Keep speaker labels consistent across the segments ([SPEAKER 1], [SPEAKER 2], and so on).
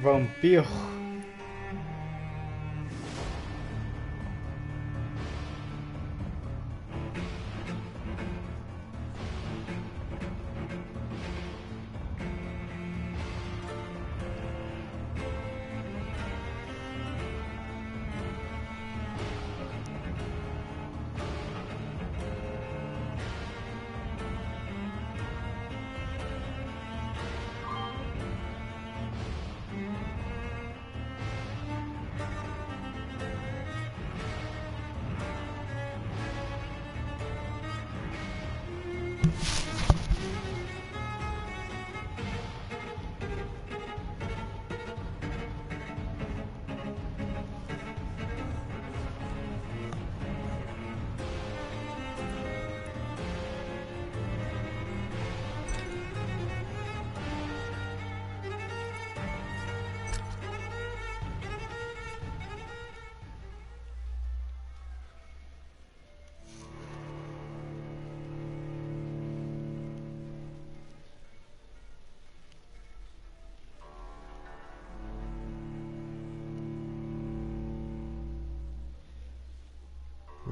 [SPEAKER 1] Vampyr.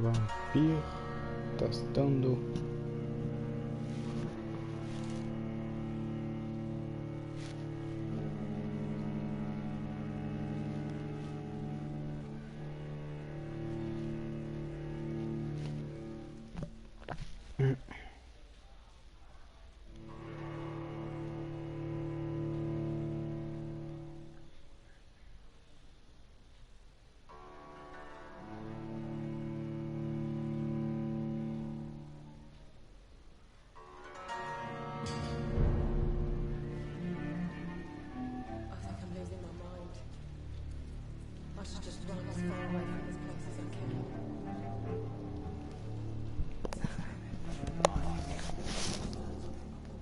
[SPEAKER 1] Vampyr testando.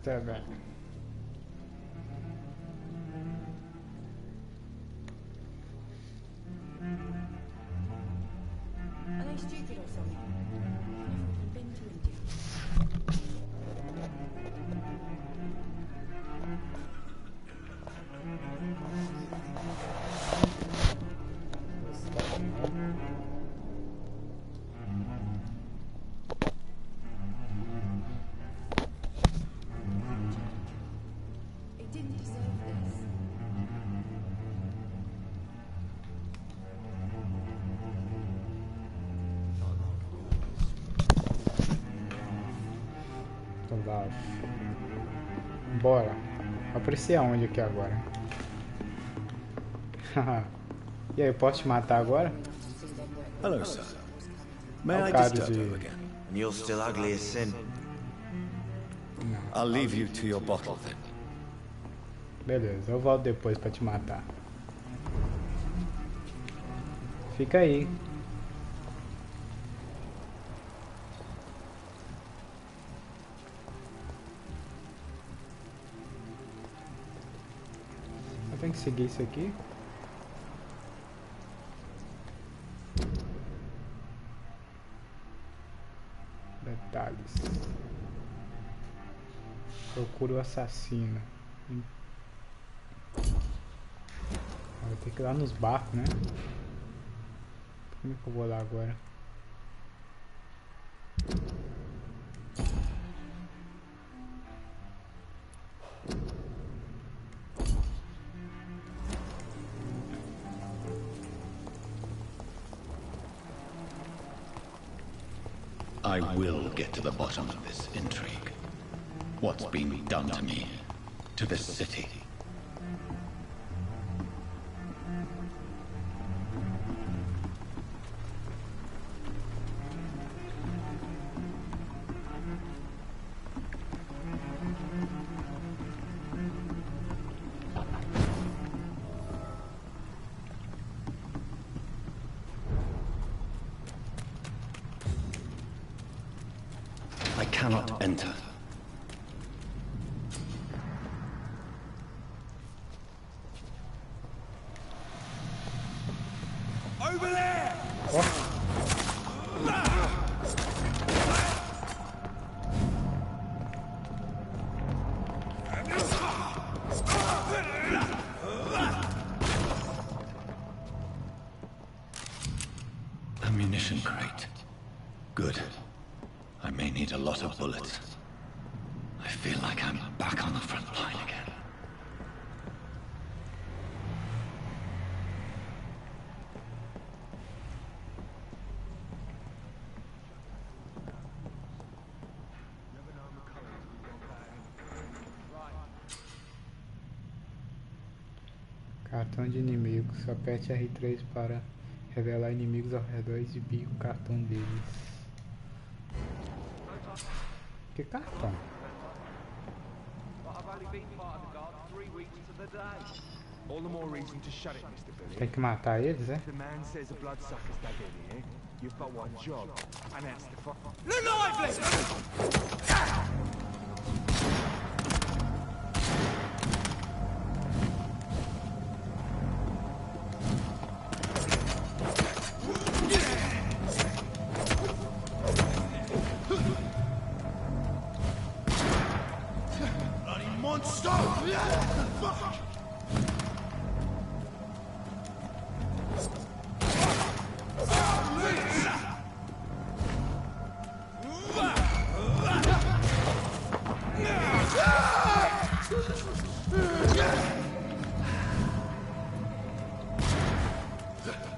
[SPEAKER 1] Tá bem.
[SPEAKER 2] Are they stupid or something? I've been to India. It didn't deserve this.
[SPEAKER 1] Então dá. Bora. Apareci aonde aqui agora? E aí, eu posso te matar agora?
[SPEAKER 3] Hello, sir. May
[SPEAKER 1] Oh,
[SPEAKER 3] I
[SPEAKER 1] God,
[SPEAKER 3] disturb
[SPEAKER 1] is
[SPEAKER 3] you
[SPEAKER 1] he-
[SPEAKER 3] again?
[SPEAKER 4] And you're still ugly as sin.
[SPEAKER 3] I'll leave you to your bottle then.
[SPEAKER 1] Beleza, eu volto depois pra te matar. Fica aí. Eu tenho que seguir isso aqui. Detalhes. Procura o assassino. Vou ter que ir lá nos barcos, né? Como é que eu vou lá agora?
[SPEAKER 3] I will get to the bottom of this intrigue. What's been done to me, to this city. I cannot enter.
[SPEAKER 4] Over there!
[SPEAKER 3] ammunition crate. Good. I may need a lot of bullets. I feel like I'm back on the front line again.
[SPEAKER 1] Cartão de inimigos. Aperte R3 para revelar inimigos ao redor e exibir o cartão deles. Que cartão?
[SPEAKER 5] All the more reason to shut it, Mr. Billy.
[SPEAKER 1] Tem que matar eles, é?
[SPEAKER 5] The man says a bloodsucker's dug in here. You've got one job, and that's to find. Lively!
[SPEAKER 4] Bloody monster! Fuck!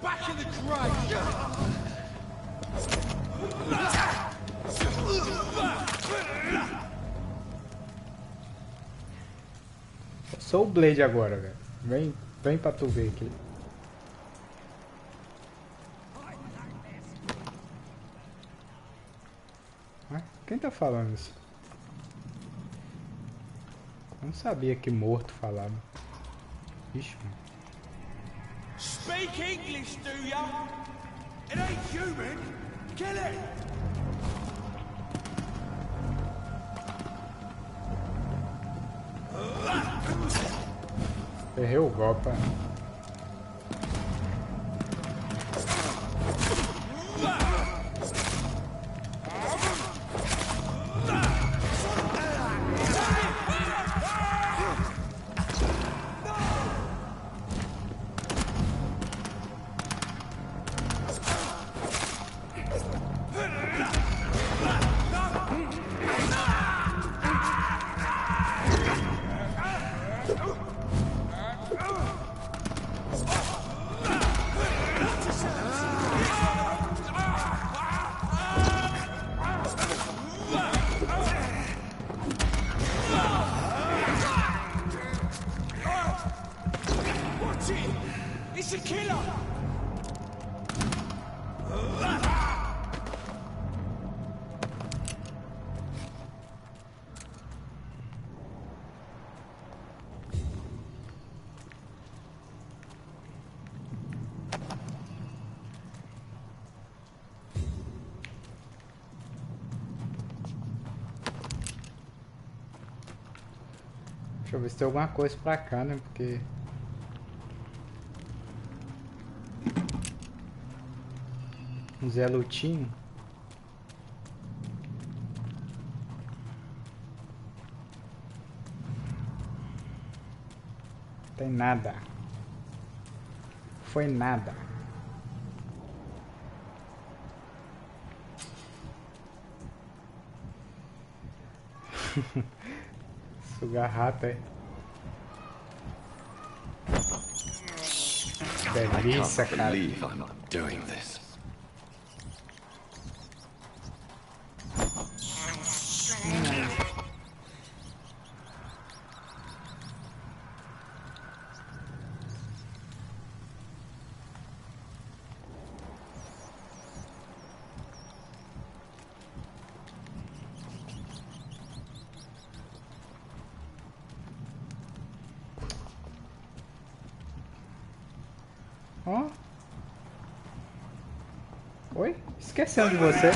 [SPEAKER 4] Back in the grave!
[SPEAKER 1] Eu sou o Blade agora, velho. Vem pra tu ver aqui. Ah, quem tá falando isso? Eu não sabia que morto falava. Ixi, mano.
[SPEAKER 4] Speak English, do ya? It ain't human! Kill it!
[SPEAKER 1] Errei o golpe.
[SPEAKER 4] Watch it! It's a killer!
[SPEAKER 1] Deixa eu ver se tem alguma coisa pra cá, né? Porque... um Zé Lutinho. Tem nada. Foi nada. Sugar rato, é? Delícia,
[SPEAKER 3] I can't
[SPEAKER 1] cara.
[SPEAKER 3] believe I'm not doing this.
[SPEAKER 1] Ó. Oi? Esquecendo de você.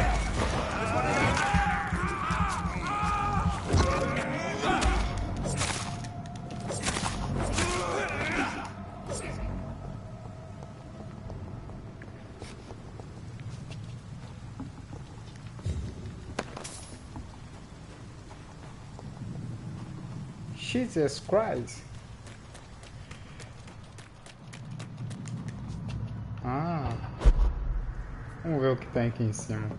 [SPEAKER 1] Jesus Christ. Ah. Vamos ver o que tem aqui em cima.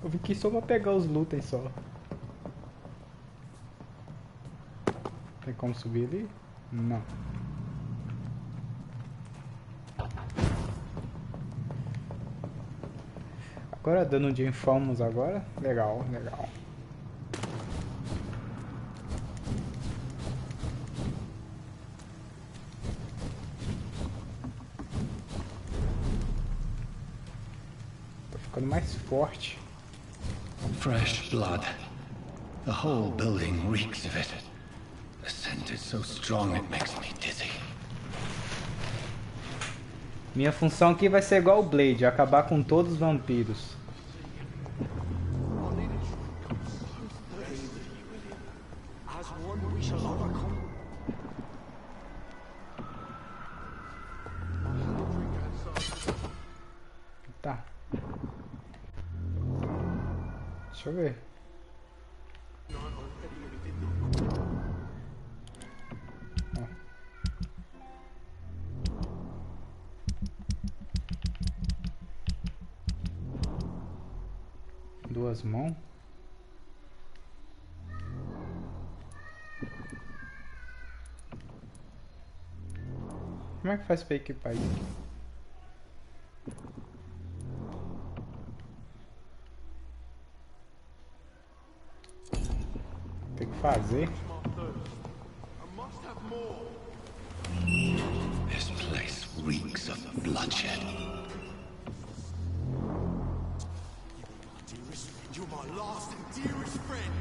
[SPEAKER 1] Eu vim aqui só pra pegar os itens só. Tem como subir ali? Não. Agora dando de infamos agora. Legal, legal. Tô ficando mais forte.
[SPEAKER 3] Fresh blood. The whole building reeks of it. The scent is so strong it makes me dizzy.
[SPEAKER 1] Minha função aqui vai ser igual o Blade, acabar com todos os vampiros.
[SPEAKER 5] As one, we shall overcome.
[SPEAKER 1] Tá. Deixa eu ver. Ó. Duas mãos. Como é que faz pra equipar isso? Tem que fazer.
[SPEAKER 3] This place reeks of bloodshed.
[SPEAKER 4] Dearest friend, you're my last and dearest friend.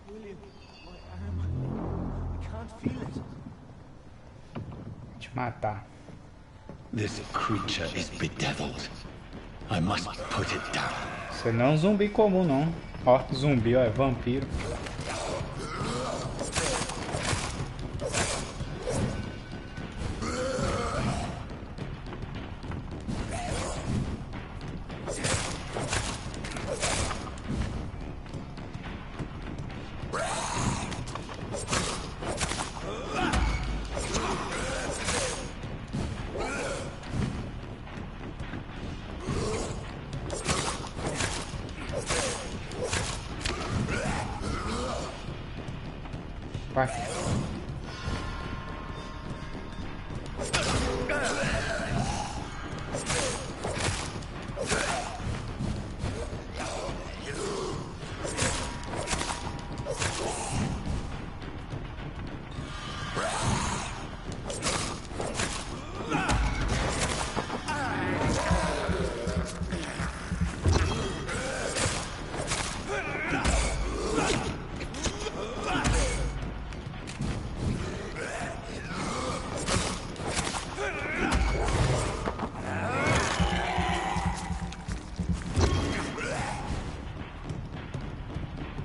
[SPEAKER 5] William, my arm. I can't feel it.
[SPEAKER 1] Te matar.
[SPEAKER 3] This creature is bedeviled. I must put it down.
[SPEAKER 1] Você não é um zumbi comum, não. Ó, zumbi, ó, é vampiro. Vai.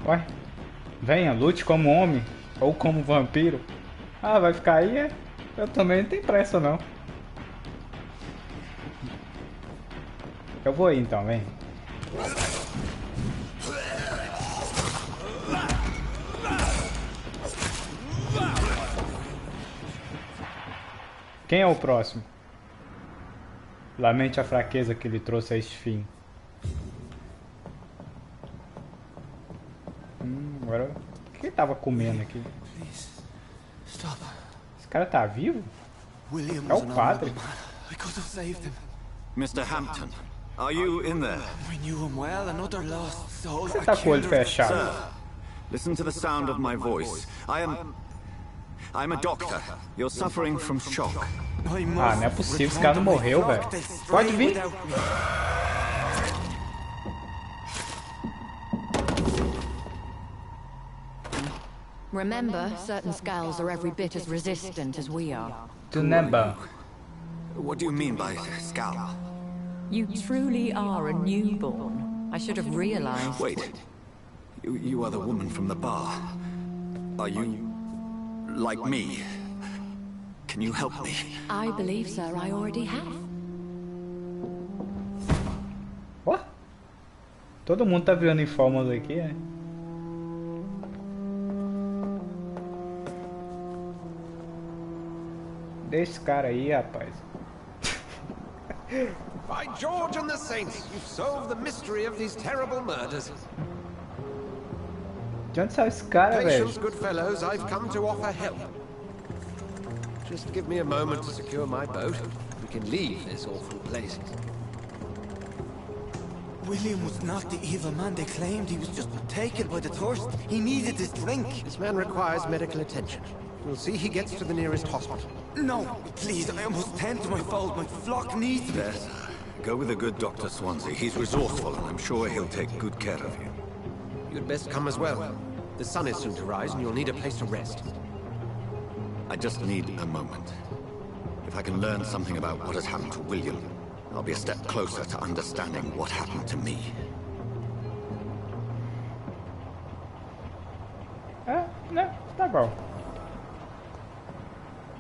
[SPEAKER 1] Ué, venha, lute como homem ou como vampiro. Ah, vai ficar aí, é? Eu também não tenho pressa, não. Eu vou aí, então, vem. Quem é o próximo? Lamente a fraqueza que lhe trouxe a este fim. Agora, o que ele tava comendo aqui?
[SPEAKER 4] Stop.
[SPEAKER 1] Esse cara tá vivo?
[SPEAKER 4] William
[SPEAKER 1] É
[SPEAKER 4] was
[SPEAKER 1] o
[SPEAKER 4] an
[SPEAKER 1] padre.
[SPEAKER 4] honorable man. I could have saved him.
[SPEAKER 3] Mr. Hampton, are you in there?
[SPEAKER 4] We knew him well, another lost soul.
[SPEAKER 1] Você
[SPEAKER 4] I
[SPEAKER 1] tá com o olho
[SPEAKER 4] killed her.
[SPEAKER 1] fechado?
[SPEAKER 3] Sir, listen to the sound of my voice. I'm a doctor. You're suffering from shock.
[SPEAKER 4] I must
[SPEAKER 1] Ah, não é possível, esse
[SPEAKER 4] return
[SPEAKER 1] cara
[SPEAKER 4] to
[SPEAKER 1] não
[SPEAKER 4] my
[SPEAKER 1] morreu,
[SPEAKER 4] flock.
[SPEAKER 1] velho.
[SPEAKER 4] They'll stray
[SPEAKER 1] Pode vir.
[SPEAKER 4] without me.
[SPEAKER 2] Remember, certain skulls are every bit as resistant as we are.
[SPEAKER 1] Remember.
[SPEAKER 3] What do you mean by scowl?
[SPEAKER 2] You truly are a newborn. I should have realized.
[SPEAKER 3] Wait. You are the woman from the bar. Are you like me? Can you help me?
[SPEAKER 2] I believe, sir, I already have.
[SPEAKER 1] Ó. Todo mundo tá virando informas aqui, né? Deixa esse cara aí, rapaz.
[SPEAKER 6] By George and the Saints, you've solved the mystery of these terrible murders.
[SPEAKER 1] De onde saiu esse cara, velho?
[SPEAKER 6] Patience, good fellows, I've come to offer help. Just give me a moment to secure my boat. We can leave this awful place.
[SPEAKER 4] William was not the evil man they claimed. He was just taken by the thirst. He needed this drink.
[SPEAKER 6] This man requires medical attention. We'll see he gets to the nearest hospital.
[SPEAKER 4] No, please, I must tend to my fold. My flock needs me.
[SPEAKER 3] There, sir. Go with the good Dr. Swansea. He's resourceful, and I'm sure he'll take good care of you.
[SPEAKER 6] You'd best come as well. The sun is soon to rise, and you'll need a place to rest.
[SPEAKER 3] I just need a moment. If I can learn something about what has happened to William, I'll be a step closer to understanding what happened to me.
[SPEAKER 1] Né? Tá bom.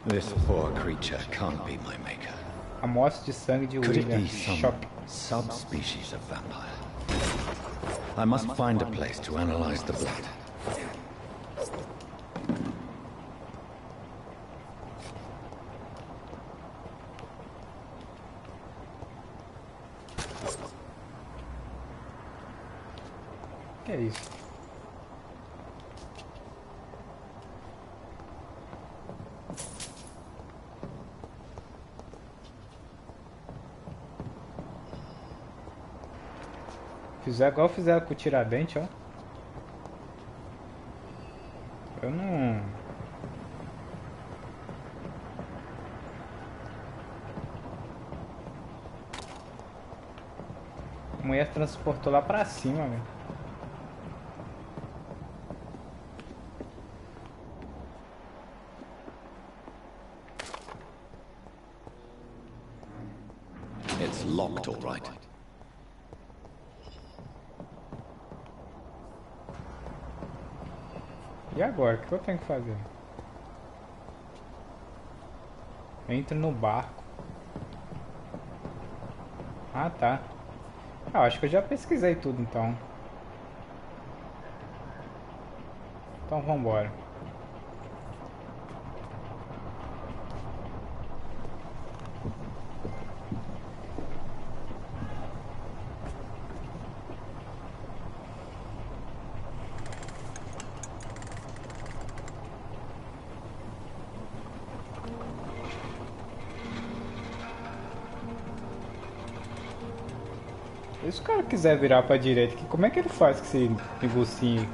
[SPEAKER 3] This poor creature can't be my maker.
[SPEAKER 1] Amostra de sangue de
[SPEAKER 3] Could it
[SPEAKER 1] William.
[SPEAKER 3] be some
[SPEAKER 1] Choque.
[SPEAKER 3] subspecies of vampire? I must find a place to analyze the blood.
[SPEAKER 1] Que é isso? Fizer igual fizeram com o Tiradentes, ó. Eu não... A mulher transportou lá pra cima, velho.
[SPEAKER 3] It's locked, all right.
[SPEAKER 1] E agora? O que eu tenho que fazer? Entra no barco. Ah, tá. Ah, acho que eu já pesquisei tudo, então. Então vambora. E se o cara quiser virar pra direita, como é que ele faz com esse negocinho?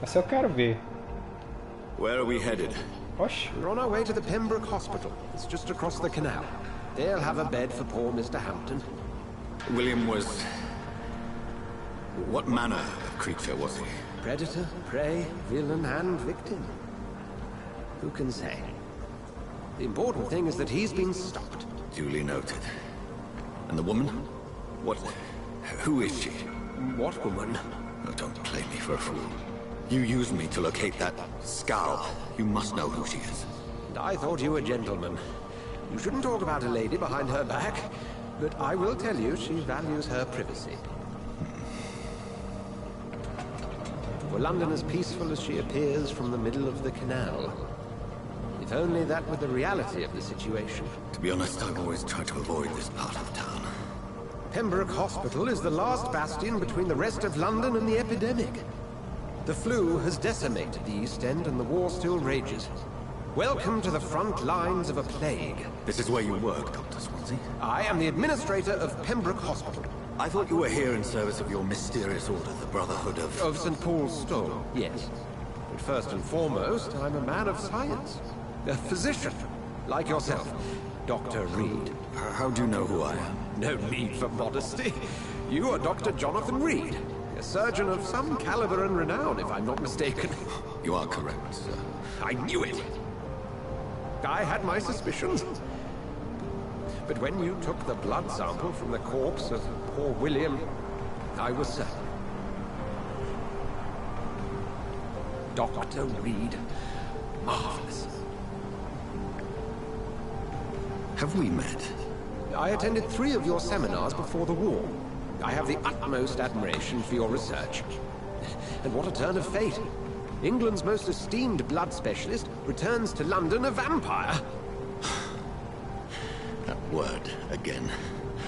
[SPEAKER 1] Mas eu quero ver.
[SPEAKER 3] Where are we headed?
[SPEAKER 1] Oxi.
[SPEAKER 6] We're on our way to the Pembroke Hospital. It's just across the canal. They'll have a bed for poor Mr. Hampton.
[SPEAKER 3] William was... What manner of creature was he?
[SPEAKER 6] Predator, prey, villain, and victim. Who can say? The important thing is that he's been stopped.
[SPEAKER 3] Duly noted. And the woman? What... Who is she?
[SPEAKER 6] What woman?
[SPEAKER 3] Oh, don't play me for a fool. You used me to locate that skull. You must know who she is.
[SPEAKER 6] And I thought you a gentleman. You shouldn't talk about a lady behind her back, but I will tell you she values her privacy. Were London as peaceful as she appears from the middle of the canal? If only that were the reality of the situation.
[SPEAKER 3] To be honest, I've always tried to avoid this part of town.
[SPEAKER 6] Pembroke Hospital is the last bastion between the rest of London and the epidemic. The flu has decimated the East End and the war still rages. Welcome to the front lines of a plague.
[SPEAKER 3] This is where you work, Dr. Swansea?
[SPEAKER 6] I am the administrator of Pembroke Hospital.
[SPEAKER 3] I thought you were here in service of your mysterious order, the Brotherhood of...
[SPEAKER 6] Of St. Paul's Stone, yes. But first and foremost, I'm a man of science. A physician, like yourself. Dr. Reed.
[SPEAKER 3] How do you know who I am?
[SPEAKER 6] No need for modesty. You are Dr. Jonathan Reed. A surgeon of some caliber and renown, if I'm not mistaken.
[SPEAKER 3] You are correct, sir.
[SPEAKER 6] I knew it! I had my suspicions. But when you took the blood sample from the corpse of poor William, I was certain. Dr. Reed. Marvelous.
[SPEAKER 3] Have we met?
[SPEAKER 6] I attended 3 of your seminars before the war. I have the utmost admiration for your research. And what a turn of fate. England's most esteemed blood specialist returns to London a vampire.
[SPEAKER 3] That word again.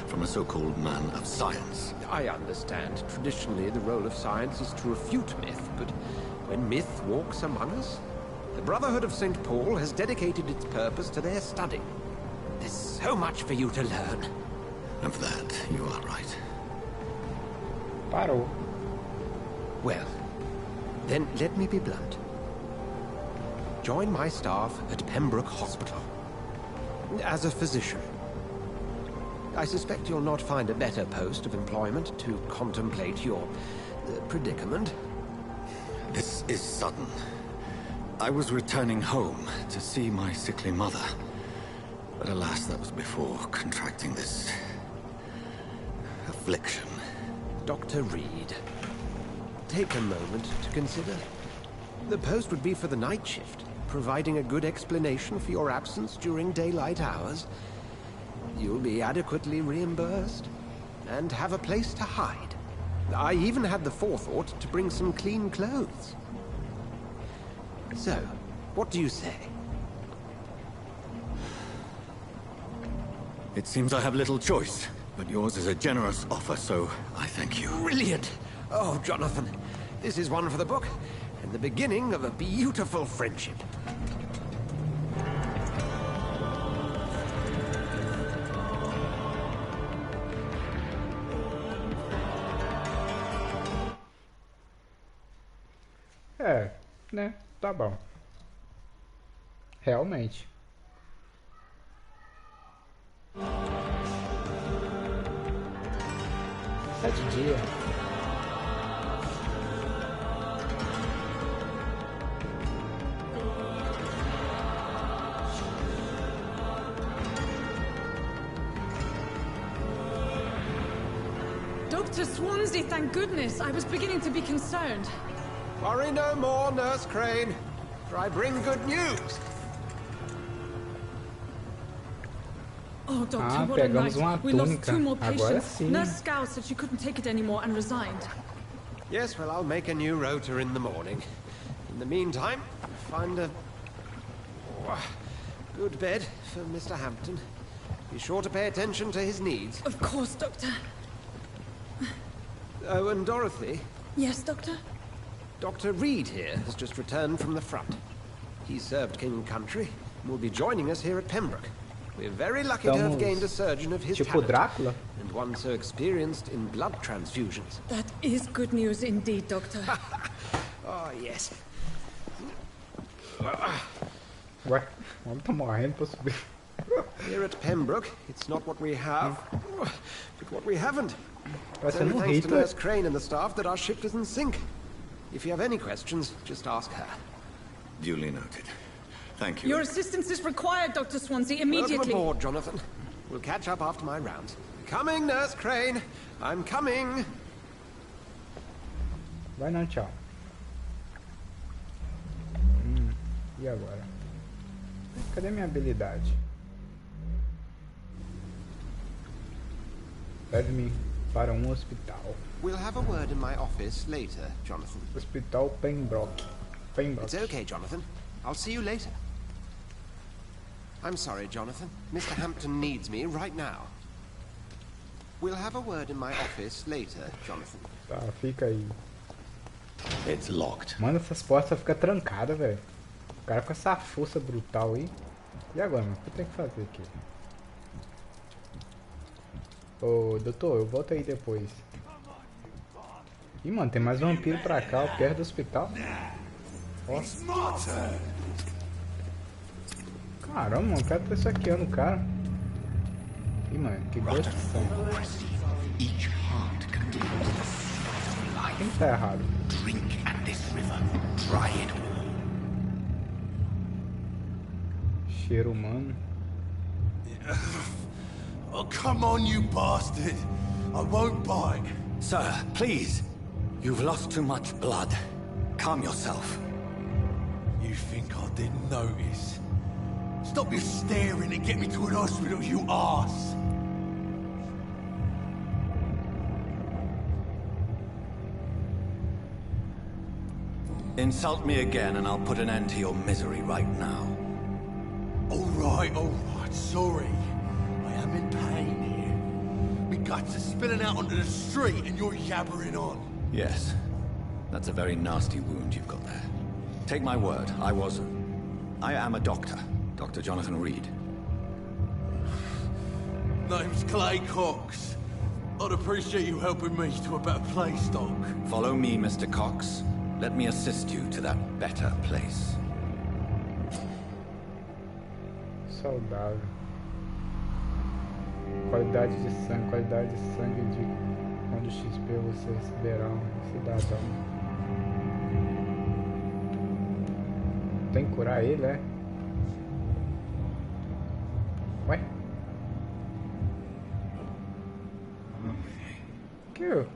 [SPEAKER 3] From a so-called man of science.
[SPEAKER 6] I understand. Traditionally, the role of science is to refute myth, but when myth walks among us, the Brotherhood of St. Paul has dedicated its purpose to their study. There's so much for you to learn.
[SPEAKER 3] Of that, you are right.
[SPEAKER 1] Parou.
[SPEAKER 6] Well, then let me be blunt. Join my staff at Pembroke Hospital. As a physician. I suspect you'll not find a better post of employment to contemplate your predicament.
[SPEAKER 3] This is sudden. I was returning home to see my sickly mother. But alas, that was before contracting this affliction.
[SPEAKER 6] Dr. Reed, take a moment to consider. The post would be for the night shift, providing a good explanation for your absence during daylight hours. You'll be adequately reimbursed, and have a place to hide. I even had the forethought to bring some clean clothes. So, what do you say?
[SPEAKER 3] It seems I have little choice, but yours is a generous offer, so I thank you.
[SPEAKER 6] Brilliant! Oh, Jonathan, this is one for the book, and the beginning of a beautiful friendship.
[SPEAKER 1] É, né? Tá bom. Realmente. Sete dias.
[SPEAKER 7] Dr. Swansea, thank goodness. I was beginning to be concerned.
[SPEAKER 6] Worry no more, Nurse Crane, for I bring good news.
[SPEAKER 7] Oh, Doctor,
[SPEAKER 1] Ah,
[SPEAKER 7] what a
[SPEAKER 1] pegamos
[SPEAKER 7] night.
[SPEAKER 1] uma
[SPEAKER 7] We lost
[SPEAKER 1] túnica.
[SPEAKER 7] 2 more
[SPEAKER 1] Agora
[SPEAKER 7] patients.
[SPEAKER 1] sim.
[SPEAKER 7] Nurse Scow said she couldn't take it anymore and resigned.
[SPEAKER 6] Yes, well, I'll make a new rota in the morning. In the meantime, find a good bed for Mr. Hampton. Be sure to pay attention to his needs.
[SPEAKER 7] Of course, Doctor.
[SPEAKER 6] Oh, and Dorothy,
[SPEAKER 7] Yes, Doctor?
[SPEAKER 6] Dr. Reed here has just returned from the front. He served King and Country and will be joining us here at Pembroke. We're very lucky to have gained a surgeon of his
[SPEAKER 1] Tipo
[SPEAKER 6] talent,
[SPEAKER 1] Drácula?
[SPEAKER 6] and one so experienced in blood transfusions.
[SPEAKER 7] That is good news indeed, Doctor.
[SPEAKER 6] Oh, yes.
[SPEAKER 1] Ué, o homem tá morrendo pra subir.
[SPEAKER 6] Here at Pembroke, it's not what we have, but what we haven't.
[SPEAKER 1] Vai
[SPEAKER 6] It's
[SPEAKER 1] ser
[SPEAKER 6] only
[SPEAKER 1] no
[SPEAKER 6] thanks to
[SPEAKER 1] Hitler.
[SPEAKER 6] Nurse Crane and the staff that our ship doesn't sink. If you have any questions, just ask her.
[SPEAKER 3] Duly noted. Thank you.
[SPEAKER 7] Your assistance is required, Dr. Swansea,
[SPEAKER 6] Welcome
[SPEAKER 7] immediately.
[SPEAKER 6] aboard, Jonathan. We'll catch up after my rounds. Coming, Nurse Crane. I'm coming.
[SPEAKER 1] Vai não, tchau. E agora? Cadê minha habilidade? Leve-me para um hospital.
[SPEAKER 6] We'll have a word in my office later, Jonathan.
[SPEAKER 1] Hospital Pembroke. Pembroke.
[SPEAKER 6] It's okay, Jonathan. I'll see you later. I'm sorry, Jonathan. Mr. Hampton needs me right now. We'll have a word in my office later, Jonathan.
[SPEAKER 1] Tá, fica aí.
[SPEAKER 3] It's locked.
[SPEAKER 1] Mano, essas portas ficam trancadas, velho. O cara com essa força brutal aí. E agora, mano? O que eu tenho que fazer aqui? Ô, doutor, eu volto aí depois. Ih, mano, tem mais vampiro pra cá, ó, perto do hospital. Nossa. Caramba, mano, o cara tá saqueando o cara. Ih, mano, que gosto de sangue.
[SPEAKER 8] Each heart contains the fruit of life.
[SPEAKER 1] Quem tá errado?
[SPEAKER 8] Drink at this river. Try it all.
[SPEAKER 1] Cheiro humano.
[SPEAKER 4] Oh, come on, you bastard. I won't bite.
[SPEAKER 3] Sir, please. You've lost too much blood. Calm yourself.
[SPEAKER 4] You think I didn't notice? Stop your staring and get me to an hospital, you arse!
[SPEAKER 3] Insult me again and I'll put an end to your misery right now.
[SPEAKER 4] Alright, sorry. I am in pain here. My guts are spilling out onto the street and you're yabbering on.
[SPEAKER 3] Yes. That's a very nasty wound you've got there. Take my word, I am a doctor. Dr. Jonathan Reed.
[SPEAKER 4] Name's Clay Cox. I'd appreciate you helping me to a better place, Doc.
[SPEAKER 3] Follow me, Mr. Cox. Let me assist you to that better place.
[SPEAKER 1] Saudável. Qualidade de sangue de onde o XP você receberá cidadão. Tem que curar ele, é? Ué? Que?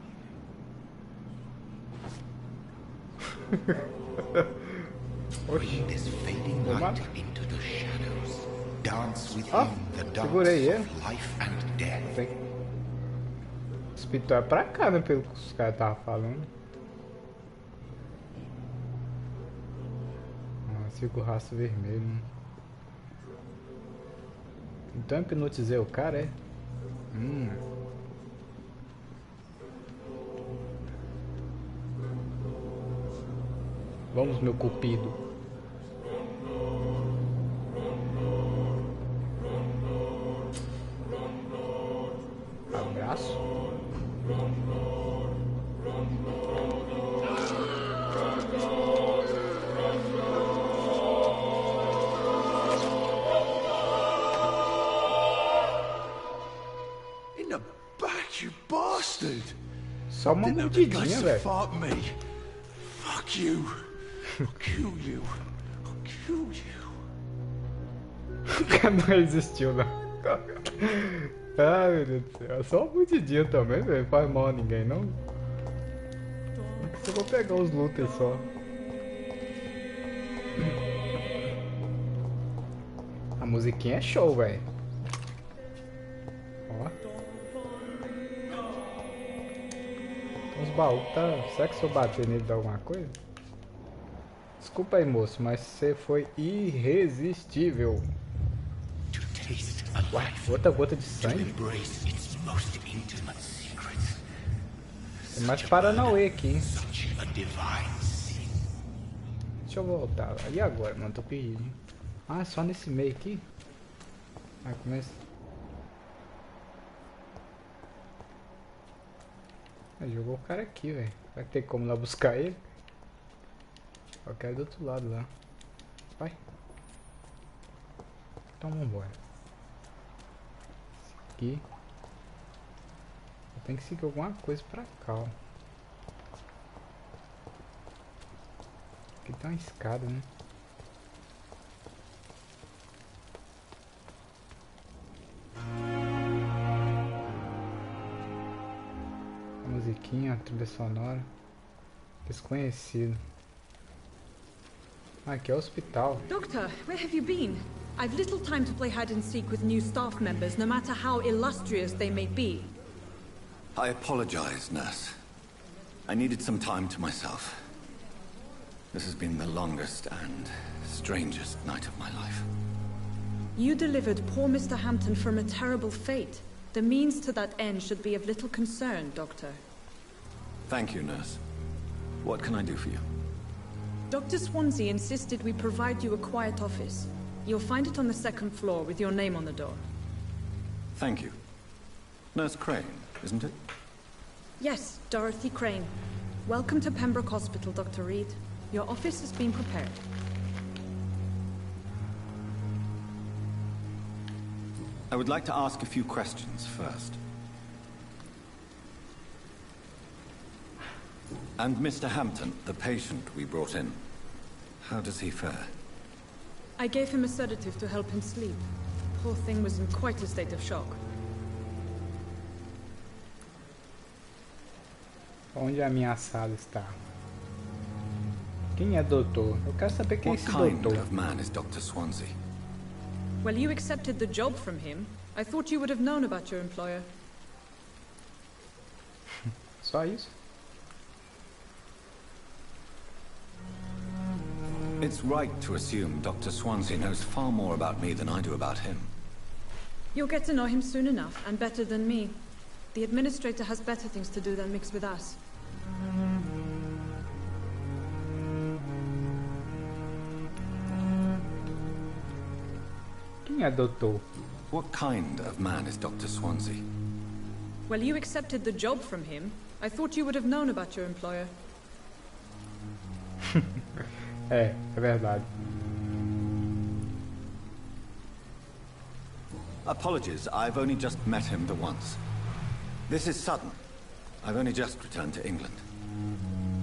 [SPEAKER 1] Oxi.
[SPEAKER 8] This fading light into the shadows. Dance with
[SPEAKER 1] Ah,
[SPEAKER 8] him the
[SPEAKER 1] segurei
[SPEAKER 8] dance
[SPEAKER 1] ele.
[SPEAKER 8] of life and death.
[SPEAKER 1] Tem. O hospital é pra cá, né? Pelo que os caras estavam falando. Siga o rastro vermelho. Né? Então eu hipnotizei o cara, é? Vamos, meu cupido. Abraço.
[SPEAKER 4] In the back, you bastard!
[SPEAKER 1] Só uma
[SPEAKER 4] Didn't have the guts
[SPEAKER 1] mordidinha,
[SPEAKER 4] to
[SPEAKER 1] velho.
[SPEAKER 4] fart me. Fuck you. I'll kill you. I'll kill you.
[SPEAKER 1] O cara não resistiu, não. Ai, meu Deus do céu. Só uma mordidinha também, velho. Não faz mal a ninguém, não. Eu vou pegar os looters só. A musiquinha é show, velho. Ó. Os baús, tá? Será que se eu bater nele dá alguma coisa? Desculpa aí, moço, mas você foi irresistível.
[SPEAKER 8] To taste a
[SPEAKER 1] Ué,
[SPEAKER 8] life,
[SPEAKER 1] outra gota de
[SPEAKER 8] to
[SPEAKER 1] sangue?
[SPEAKER 8] embrace its most intimate secrets.
[SPEAKER 1] Tem mais Paranauê aqui.
[SPEAKER 8] Such a divine sin.
[SPEAKER 1] Deixa eu voltar lá. E agora, mano? Tô perdido. Hein? Ah, só nesse meio aqui? Ah, começa. Ah, jogou o cara aqui, velho. Vai ter como lá buscar ele? Eu quero do outro lado lá. Vai. Então vambora. Aqui. Eu tenho que seguir alguma coisa pra cá, ó. Aqui tem uma escada, né? A musiquinha, a trilha sonora. Desconhecido. Ah, aqui é o hospital.
[SPEAKER 7] Doctor, where have you been? I've little time to play hide and seek with new staff members, no matter how illustrious they may be.
[SPEAKER 3] I apologize, nurse. I needed some time to myself. This has been the longest and strangest night of my life.
[SPEAKER 7] You delivered poor Mr. Hampton from a terrible fate. The means to that end should be of little concern, Doctor.
[SPEAKER 3] Thank you, nurse. What can I do for you?
[SPEAKER 7] Dr. Swansea insisted we provide you a quiet office. You'll find it on the second floor with your name on the door.
[SPEAKER 3] Thank you. Nurse Crane, isn't it?
[SPEAKER 7] Yes, Dorothy Crane. Welcome to Pembroke Hospital, Dr. Reed. Your office has been prepared.
[SPEAKER 3] I would like to ask a few questions first. And Mr. Hampton, the patient we brought in, how does he fare?
[SPEAKER 7] I gave him a sedative to help him sleep. Poor thing was in quite a state of shock.
[SPEAKER 1] Onde a minha sala está? Quem é doutor? Eu quero saber quem é
[SPEAKER 3] What
[SPEAKER 1] esse
[SPEAKER 3] kind
[SPEAKER 1] doutor.
[SPEAKER 3] of man is Dr. Swansea?
[SPEAKER 7] Well, you accepted the job from him. I thought you would have known about your employer.
[SPEAKER 1] Só isso?
[SPEAKER 3] It's right to assume Dr. Swansea knows far more about me than I do about him.
[SPEAKER 7] You'll get to know him soon enough, and better than me. The administrator has better things to do than mix with us.
[SPEAKER 1] Quem é doutor?
[SPEAKER 3] What kind of man is Dr. Swansea?
[SPEAKER 7] Well, you accepted the job from him. I thought you would have known about your employer.
[SPEAKER 1] É verdade.
[SPEAKER 3] Apologies, I've only just met him the once. This is sudden. I've only just returned to England.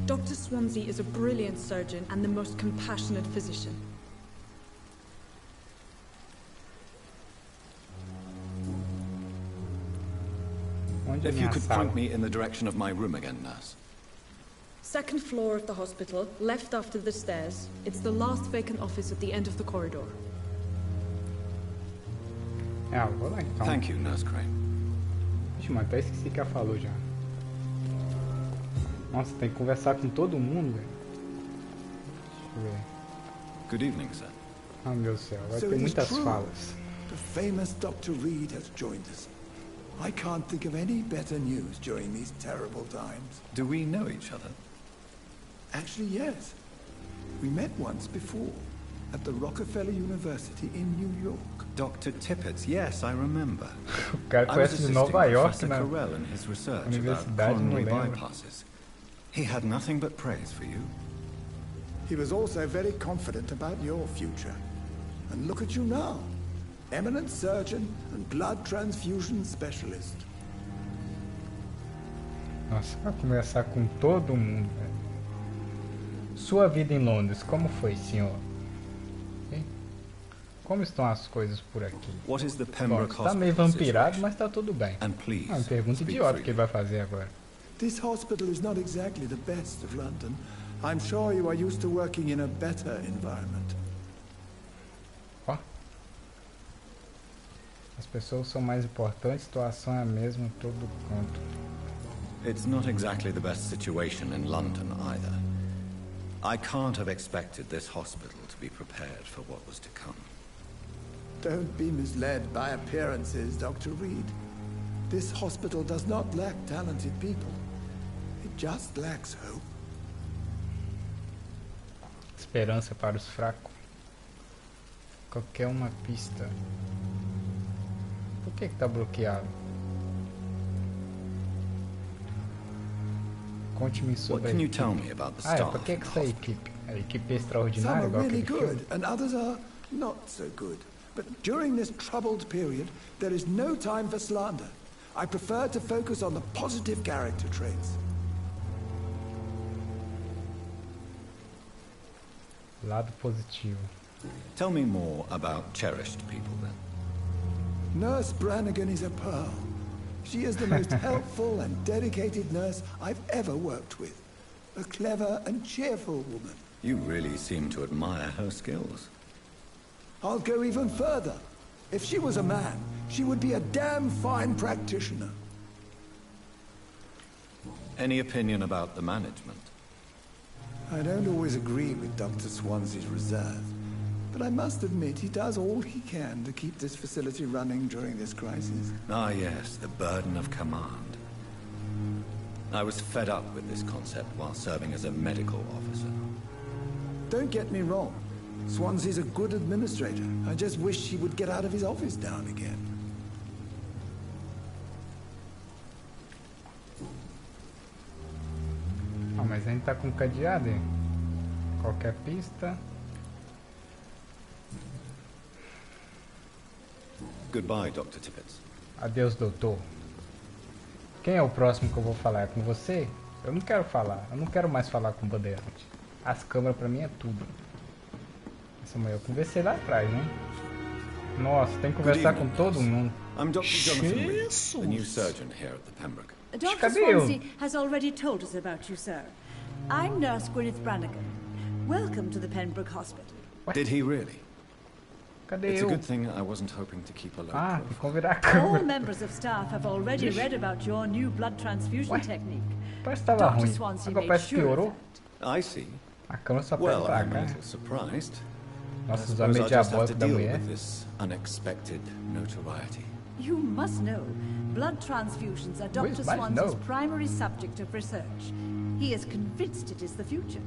[SPEAKER 7] Dr. Swansea is a brilliant surgeon and the most compassionate physician.
[SPEAKER 1] Onde é
[SPEAKER 3] If you
[SPEAKER 1] minha
[SPEAKER 3] could
[SPEAKER 1] sala?
[SPEAKER 3] point me in the direction of my room again, nurse.
[SPEAKER 7] Second floor of the hospital, left after the stairs. It's the last vacant office at the end of the corridor.
[SPEAKER 1] É, eu vou lá então.
[SPEAKER 3] Thank you, Nurse Crane.
[SPEAKER 1] Vixe, mano, até esqueci que ela falou já. Nossa, tem que conversar com todo mundo, velho. Deixa eu ver.
[SPEAKER 3] Good evening, sir.
[SPEAKER 1] Ah, meu céu, vai
[SPEAKER 4] So
[SPEAKER 1] ter
[SPEAKER 4] it is
[SPEAKER 1] muitas
[SPEAKER 4] true.
[SPEAKER 1] falas.
[SPEAKER 4] The famous Dr. Reed has joined us. I can't think of any better news during these terrible times.
[SPEAKER 3] Do we know each other?
[SPEAKER 4] Actually, yes. We met once before, at the Rockefeller University in New York.
[SPEAKER 3] Dr. Tippett, yes, I remember.
[SPEAKER 1] O cara
[SPEAKER 3] I was
[SPEAKER 1] conhece de
[SPEAKER 3] assisting
[SPEAKER 1] Nova York,
[SPEAKER 3] Professor
[SPEAKER 1] né?
[SPEAKER 3] Carell in his research about
[SPEAKER 1] Universidade, não
[SPEAKER 3] coronary
[SPEAKER 1] lembro.
[SPEAKER 3] bypasses. He had nothing but praise for you.
[SPEAKER 4] He was also very confident about your future. And look at you now. Eminent surgeon and blood transfusion specialist.
[SPEAKER 1] Nossa, vai conversar com todo mundo, velho. Sua vida em Londres, como foi, senhor? Hein? Como estão as coisas por aqui?
[SPEAKER 3] What is the
[SPEAKER 1] Bom,
[SPEAKER 3] Pembroke
[SPEAKER 1] está meio
[SPEAKER 3] Hospital
[SPEAKER 1] vampirado,
[SPEAKER 3] situation?
[SPEAKER 1] mas tá tudo bem.
[SPEAKER 3] And please,
[SPEAKER 1] Ah, uma pergunta
[SPEAKER 3] speak
[SPEAKER 1] idiota que
[SPEAKER 3] freely.
[SPEAKER 1] ele vai fazer agora.
[SPEAKER 4] This hospital is not exactly the best of London. I'm sure you are used to working in a better environment.
[SPEAKER 1] Ó. As pessoas são mais importantes, a situação é a mesma em todo canto.
[SPEAKER 3] It's not exactly the best situation in London either. I can't have expected this hospital to be prepared for what was to come.
[SPEAKER 4] Don't be misled by appearances, Dr. Reed. This hospital does not lack talented people. It just lacks hope.
[SPEAKER 1] Esperança para os fracos. Qualquer uma pista. Por que tá bloqueado? Conte-me
[SPEAKER 3] What
[SPEAKER 1] sobre
[SPEAKER 3] can
[SPEAKER 1] a
[SPEAKER 3] you
[SPEAKER 1] equipe.
[SPEAKER 3] tell me about the
[SPEAKER 1] Ah, é,
[SPEAKER 3] staff
[SPEAKER 1] por que
[SPEAKER 3] in the
[SPEAKER 1] essa
[SPEAKER 3] hospital?
[SPEAKER 1] equipe? A equipe
[SPEAKER 4] Some
[SPEAKER 1] extraordinária,
[SPEAKER 4] are
[SPEAKER 1] igual
[SPEAKER 4] really
[SPEAKER 1] aquele
[SPEAKER 4] good,
[SPEAKER 1] filme?
[SPEAKER 4] and others are not so good. But during this troubled period, there is no time for slander. I prefer to focus on the positive character traits.
[SPEAKER 1] Lado positivo.
[SPEAKER 3] Tell me more about cherished people then.
[SPEAKER 4] Nurse Brannigan is a pearl. She is the most helpful and dedicated nurse I've ever worked with. A clever and cheerful woman.
[SPEAKER 3] You really seem to admire her skills.
[SPEAKER 4] I'll go even further. If she was a man, she would be a damn fine practitioner.
[SPEAKER 3] Any opinion about the management?
[SPEAKER 4] I don't always agree with Dr. Swansea's reserve, but I must admit he does all he can to keep this facility running during this crisis.
[SPEAKER 3] Ah yes, the burden of command. I was fed up with this concept while serving as a medical officer.
[SPEAKER 4] Don't get me wrong. Swansea's a good administrator. I just wish he would get out of his office now and again.
[SPEAKER 1] Ah, mas a gente tá com cadeado, hein? Qualquer pista.
[SPEAKER 3] Goodbye, Dr. Tippett.
[SPEAKER 1] Adeus, doutor. Quem é o próximo que eu vou falar? É com você? Eu não quero falar. Eu não quero mais falar com o Bandeirante. As câmeras pra mim é tudo. Essa mulher eu conversei lá atrás, né? Nossa, tem que conversar com todo mundo.
[SPEAKER 3] I'm Dr. Jonathan Reed, the new surgeon here at the Pembroke.
[SPEAKER 9] Dr.
[SPEAKER 1] Cadê
[SPEAKER 9] Swansea has already told us about you, sir. I'm Nurse Gwyneth Brannigan. Welcome to the Pembroke Hospital.
[SPEAKER 3] Did he really?
[SPEAKER 1] Cadê
[SPEAKER 3] It's a
[SPEAKER 1] eu?
[SPEAKER 3] good thing I wasn't hoping to keep a low
[SPEAKER 1] Ah, tem que
[SPEAKER 3] profile.
[SPEAKER 1] convidar a
[SPEAKER 9] All
[SPEAKER 1] câmera.
[SPEAKER 9] members of staff have already
[SPEAKER 1] Vixe.
[SPEAKER 9] read about your new blood transfusion
[SPEAKER 1] Ué?
[SPEAKER 9] technique.
[SPEAKER 1] Parece que tava
[SPEAKER 9] Dr.
[SPEAKER 1] ruim.
[SPEAKER 9] Swansea
[SPEAKER 1] Agora
[SPEAKER 9] made
[SPEAKER 1] parece que
[SPEAKER 9] sure of
[SPEAKER 1] piorou.
[SPEAKER 9] that.
[SPEAKER 3] I see.
[SPEAKER 1] A câmera só pega
[SPEAKER 3] Well,
[SPEAKER 1] pra
[SPEAKER 3] I'm a
[SPEAKER 1] cá.
[SPEAKER 3] little surprised.
[SPEAKER 1] Nossa,
[SPEAKER 3] I
[SPEAKER 1] os
[SPEAKER 3] suppose
[SPEAKER 1] homens
[SPEAKER 3] I'll just have to
[SPEAKER 1] diabólicos da
[SPEAKER 3] deal
[SPEAKER 1] mulher.
[SPEAKER 3] with this unexpected notoriety.
[SPEAKER 9] You must know, blood transfusions are
[SPEAKER 1] Luiz,
[SPEAKER 9] Dr.
[SPEAKER 1] mas
[SPEAKER 9] Swansea's
[SPEAKER 1] não.
[SPEAKER 9] primary subject of research. He is convinced it is the future.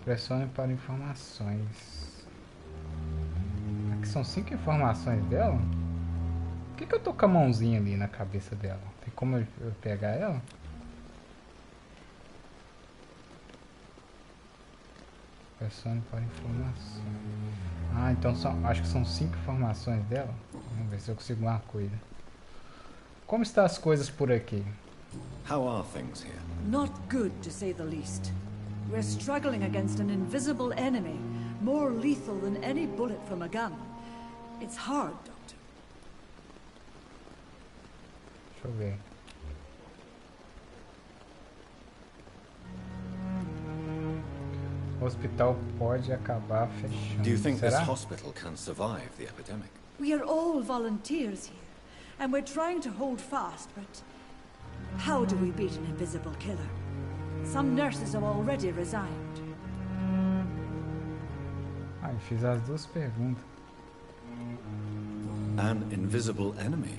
[SPEAKER 1] Pressione para informações. Aqui são 5 informações dela? Por que eu tô com a mãozinha ali na cabeça dela? Tem como eu pegar ela? Pressione para informações. Ah, então acho que são 5 informações dela. Vamos ver se eu consigo uma coisa. Como estão as coisas por aqui?
[SPEAKER 3] How are things here?
[SPEAKER 9] Not good, to say the least. We're struggling against an invisible enemy, more lethal than any bullet from a gun. It's hard, Doctor.
[SPEAKER 1] Deixa eu ver. O hospital pode acabar fechando.
[SPEAKER 3] Do you think this
[SPEAKER 1] Será?
[SPEAKER 3] hospital can survive the epidemic?
[SPEAKER 9] We are all volunteers here, and we're trying to hold fast, but how do we beat an invisible killer? Some nurses have already resigned.
[SPEAKER 1] Ah, eu fiz as duas perguntas.
[SPEAKER 3] An invisible enemy?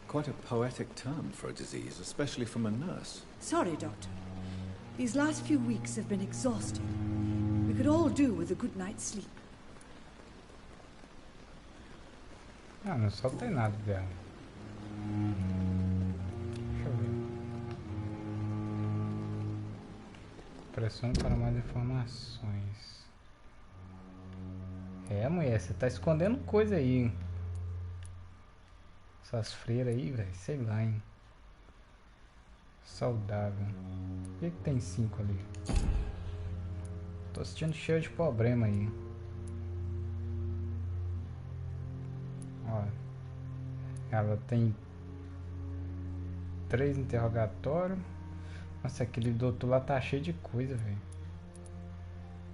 [SPEAKER 3] Quite a poetic term for a disease, especially from a nurse.
[SPEAKER 9] Sorry, Doctor. These last few weeks have been exhausting. We could all do with a good night's sleep.
[SPEAKER 1] Ah, não soltei nada dela. Deixa eu ver. Pressione para mais informações. É, mulher, você tá escondendo coisa aí, hein? Essas freiras aí, velho, sei lá, hein? Saudável. Por que tem 5 ali? Tô sentindo cheio de problema aí. Ó. Ela tem 3 interrogatórios. Nossa, aquele doutor lá tá cheio de coisa, velho.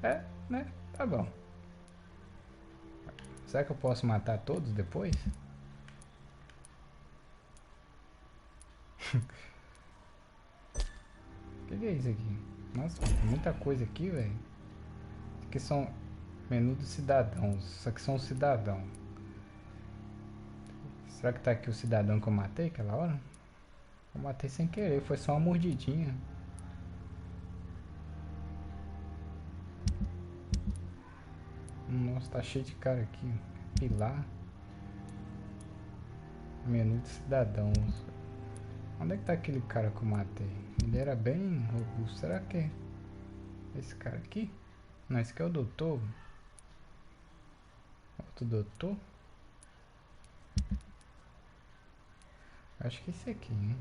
[SPEAKER 1] É, né? Tá bom. Será que eu posso matar todos depois? O que é isso aqui? Nossa, tem muita coisa aqui, velho. Isso aqui são menu dos cidadãos. Isso aqui são os cidadãos. Será que tá aqui o cidadão que eu matei aquela hora? Eu matei sem querer, foi só uma mordidinha. Nossa, tá cheio de cara aqui. Pilar. Menu de cidadãos. Onde é que tá aquele cara que eu matei? Ele era bem robusto. Será que é esse cara aqui? Não, esse aqui é o doutor. Outro doutor? Acho que esse aqui, hein?